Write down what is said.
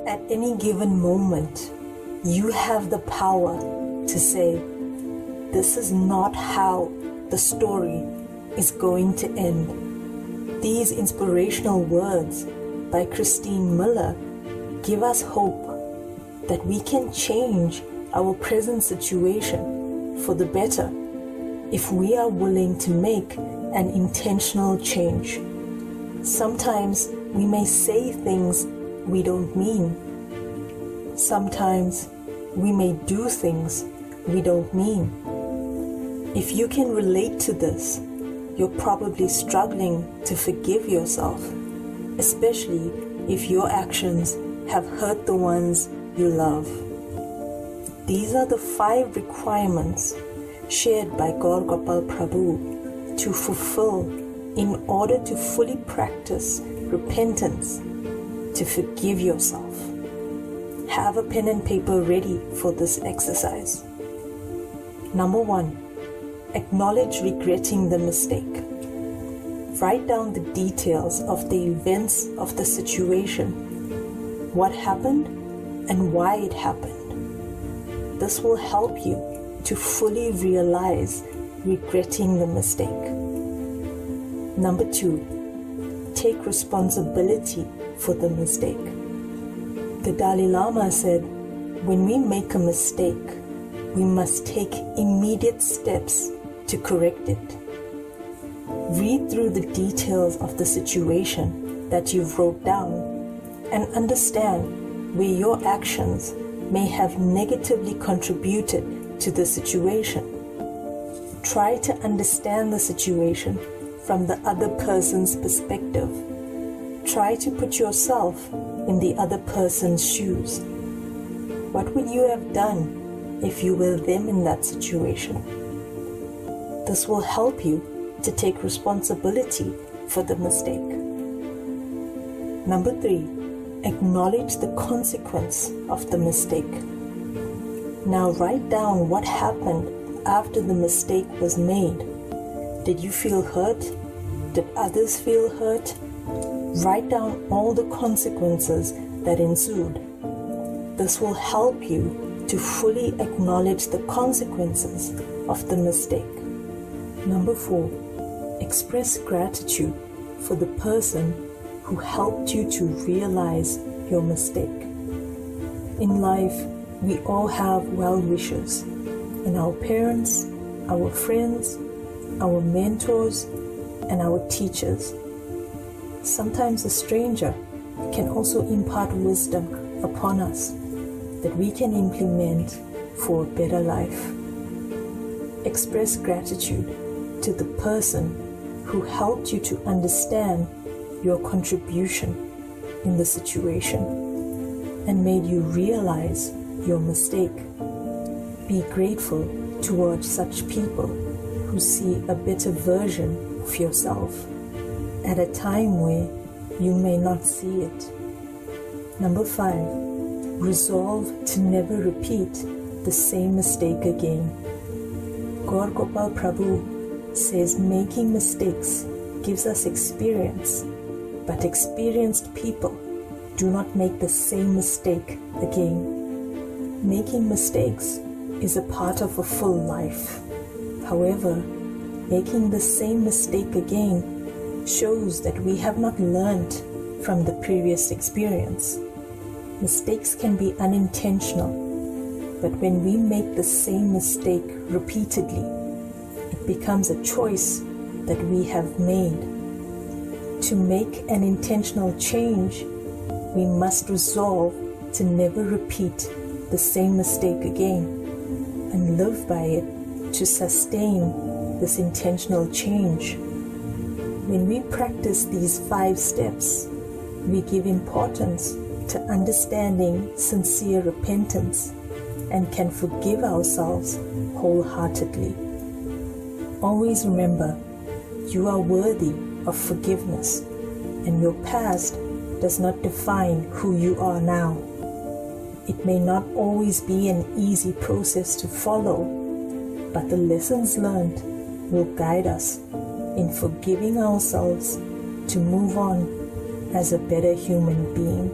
At any given moment, you have the power to say, this is not how the story is going to end. These inspirational words by Christine Miller give us hope that we can change our present situation for the better if we are willing to make an intentional change. Sometimes we may say things we don't mean. Sometimes we may do things we don't mean. If you can relate to this, you're probably struggling to forgive yourself, especially if your actions have hurt the ones you love. These are the 5 requirements shared by Gaur Gopal Prabhu to fulfill in order to fully practice repentance, to forgive yourself. Have a pen and paper ready for this exercise. Number 1, acknowledge regretting the mistake. Write down the details of the events of the situation, what happened and why it happened. This will help you to fully realize regretting the mistake. Number 2, take responsibility for the mistake. The Dalai Lama said, when we make a mistake, we must take immediate steps to correct it. Read through the details of the situation that you've wrote down and understand where your actions may have negatively contributed to the situation. Try to understand the situation from the other person's perspective. Try to put yourself in the other person's shoes. What would you have done if you were them in that situation? This will help you to take responsibility for the mistake. Number 3, acknowledge the consequence of the mistake. Now write down what happened after the mistake was made. Did you feel hurt? Did others feel hurt? Write down all the consequences that ensued. This will help you to fully acknowledge the consequences of the mistake. Number 4, express gratitude for the person who helped you to realize your mistake. In life, we all have well-wishers, and our parents, our friends, our mentors, and our teachers. Sometimes a stranger can also impart wisdom upon us that we can implement for a better life. Express gratitude to the person who helped you to understand your contribution in the situation and made you realize your mistake. Be grateful towards such people who see a better version of yourself at a time where you may not see it. Number 5, resolve to never repeat the same mistake again. Gaur Gopal Prabhu says making mistakes gives us experience, but experienced people do not make the same mistake again. Making mistakes is a part of a full life. However, making the same mistake again shows that we have not learned from the previous experience. Mistakes can be unintentional, but when we make the same mistake repeatedly, it becomes a choice that we have made. To make an intentional change, we must resolve to never repeat the same mistake again and live by it to sustain this intentional change. When we practice these 5 steps, we give importance to understanding sincere repentance and can forgive ourselves wholeheartedly. Always remember, you are worthy of forgiveness, and your past does not define who you are now. It may not always be an easy process to follow, but the lessons learned will guide us in forgiving ourselves to move on as a better human being.